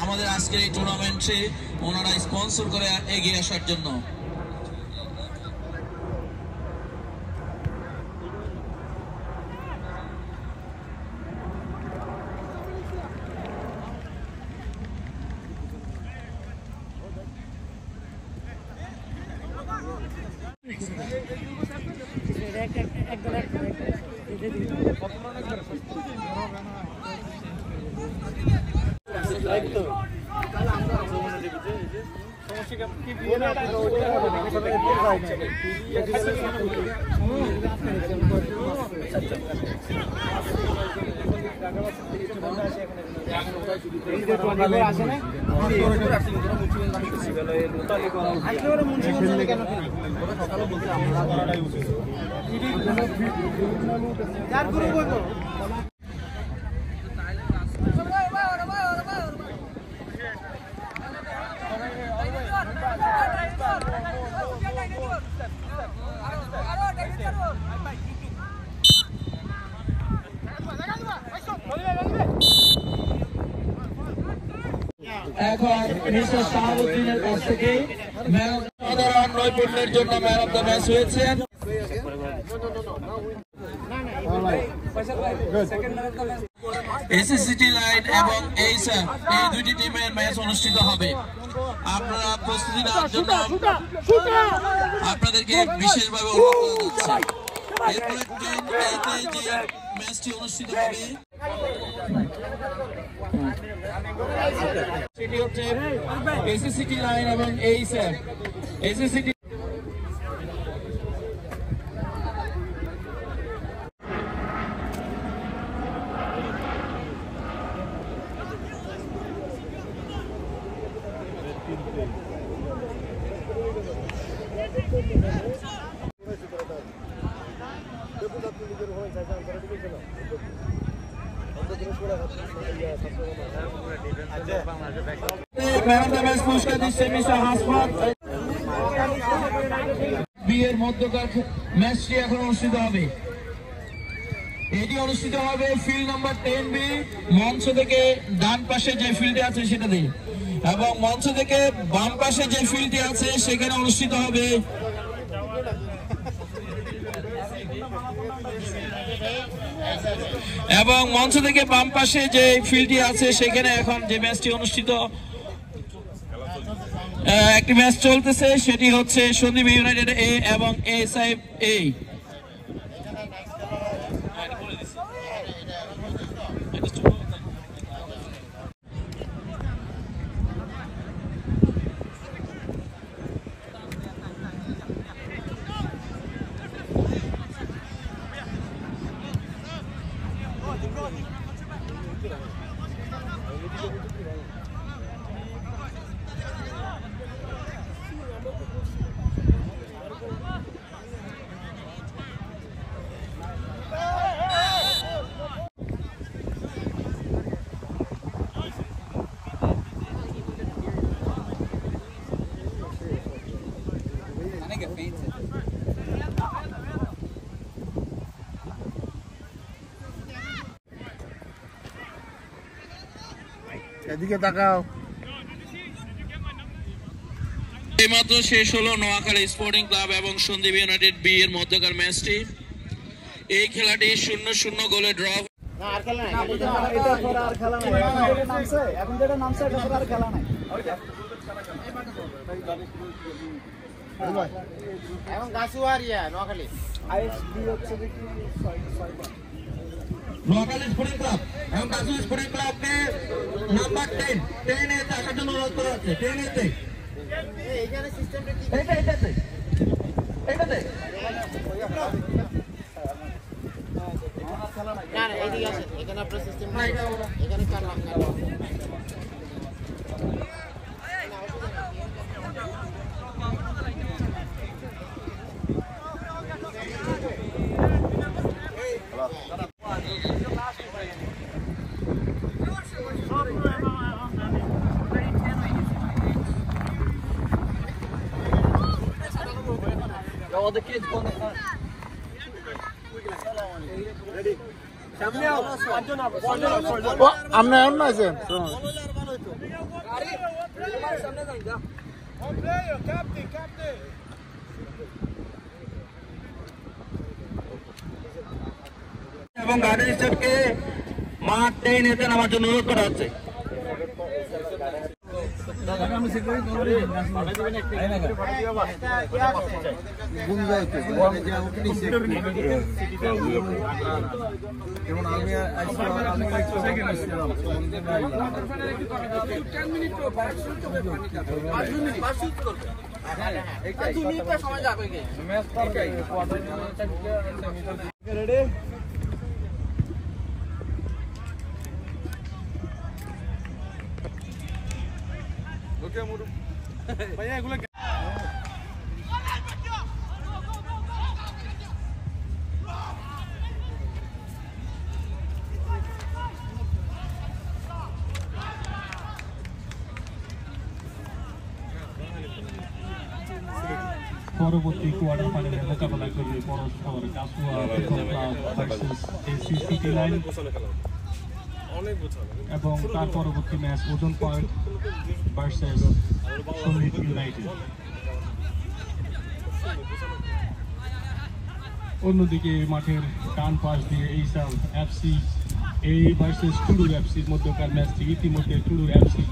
আমাদের আজকের এই টুর্নামেন্টে ওনারা স্পন্সর করে এগিয়ে আসার জন্য। এখন মিস্টার শাহাবুদ্দিনের কাছ থেকে সাধারণ নৈপুণ্যের জন্য ম্যান অফ দ্য ম্যাচ হয়েছেন। এসএসসিটি লাইন এবং এইচএফ এই দুইটি টিমের ম্যাচ অনুষ্ঠিত হবে। আপনারা প্রস্তুতি নেওয়ার জন্য আপনাদেরকে বিশেষভাবে অনুরোধ করা যাচ্ছে। এরপরে যে ম্যাচটি অনুষ্ঠিত হবে সেটি হচ্ছে এসএসসিটি লাইন এবং এইচএফ। এসএসসিটি বিয়ের মধ্যকার ম্যাচটি এখন অনুষ্ঠিত হবে। এটি অনুষ্ঠিত হবে ফিল্ড নাম্বার 10B, মঞ্চ থেকে ডান পাশে যে ফিল্ডটি আছে সেটাতে, এবং মঞ্চ থেকে বাম পাশে যে ফিল্ডটি আছে সেখানে অনুষ্ঠিত হবে এবং মঞ্চ থেকে বাম পাশে যে ফিল্ডটি আছে সেখানে এখন যে ম্যাচটি অনুষ্ঠিত একটি ম্যাচ চলতেছে সেটি হচ্ছে সন্দীপ ইউনাইটেড এ এবং এসআইএফ এ। এদিকে তাকাও। এইমাত্র শেষ হলো নোয়াখালী স্পোর্টিং ক্লাব এবং সন্দীপ ইউনাইটেড বি এর মধ্যকার ম্যাচটি। এই খেলাটি 0-0 গোলে ড্র। নোয়াখালী স্পোর্টিং ক্লাব এবং গাজী স্পোর্টিং ক্লাবকে নাম্বার 10 এ আসার জন্য অনুরোধ করা হচ্ছে। 10 এতে এটাতে না না এইদিকে আসেন, এখানে আপনার সিস্টেম নাই, এখানে কাটলাম all the kids on the আপনি এমন না আছেন এবং গার্ডেন স্টাফকে মাঠ টেনে নিতে নামার জন্য অনুরোধ করা হচ্ছে। পরবর্তী কোয়ার্টার ফাইনালে মোকাবেলা করবে পরস্পর কাসুয়া football club versus AC city line এবং তার পরবর্তী ম্যাচ ওজন পয়েন্ট ভার্সেস সন্দীপ ইউনাইটেড। অন্যদিকে মাঠের ডান পাশ দিয়ে এইসাল এফসি এই ভার্সেস টুডুর এফসির মধ্যকার ম্যাচটি ইতিমধ্যে টুডুর এফসি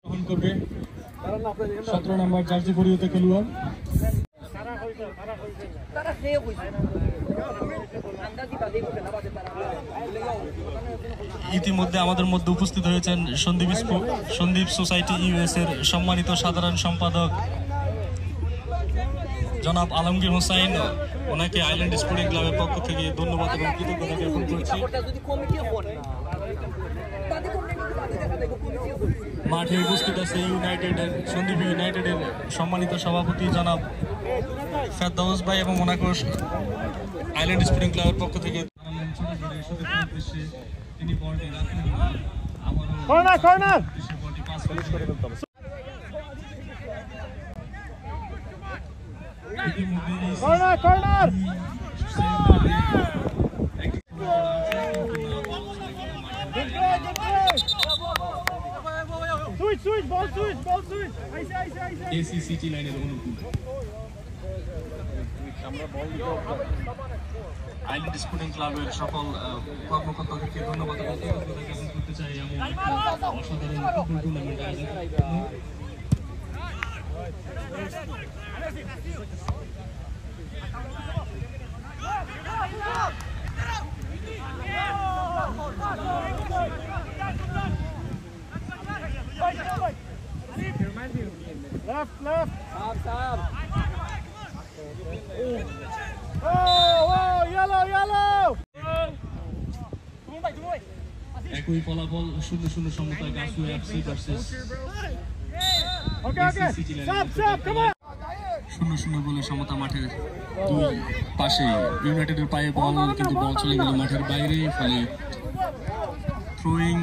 গ্রহণ করবে 17 নম্বর জার্সি পরিহিত খেলোয়াড়। ইতিমধ্যে আমাদের মধ্যে উপস্থিত হয়েছেন সন্দীপ সোসাইটি ইউএস এর সম্মানিত সাধারণ সম্পাদক জনাব আলমগীর হোসাইন। ওনাকে আইল্যান্ড স্পোর্টিং ক্লাবের পক্ষ থেকে ধন্যবাদ এবং কৃতজ্ঞতা জ্ঞাপন করছি। মাঠে উপস্থিত আছে সন্দীপ ইউনাইটেডের সম্মানিত সভাপতি জনাব ফেরদৌস ভাই এবং ওনাকে আইল্যান্ড স্পোর্টিং ক্লাবের পক্ষ থেকে তিনি বলটি এসি সিটি লাইনের অনুকূল আইল্যান্ড স্পোর্টিং ক্লাবের সকল কর্মকর্তাদেরকে ধন্যবাদ জ্ঞাপন করতে চাই এমন অসাধারণ ফুটবল টুর্নামেন্ট আয়োজন করার জন্য। Left. Oh, yellow. একই ফলাফল 0-0 সমতায় কাসুয়া এফসি ভার্সেস সিটি লাইন 0-0 গোলে সমতা মাঠের দুই পাশে। ইউনাইটেডের পায়ে বল কিন্তু বল চলে গেল মাঠের বাইরে, ফলে থ্রোয়িং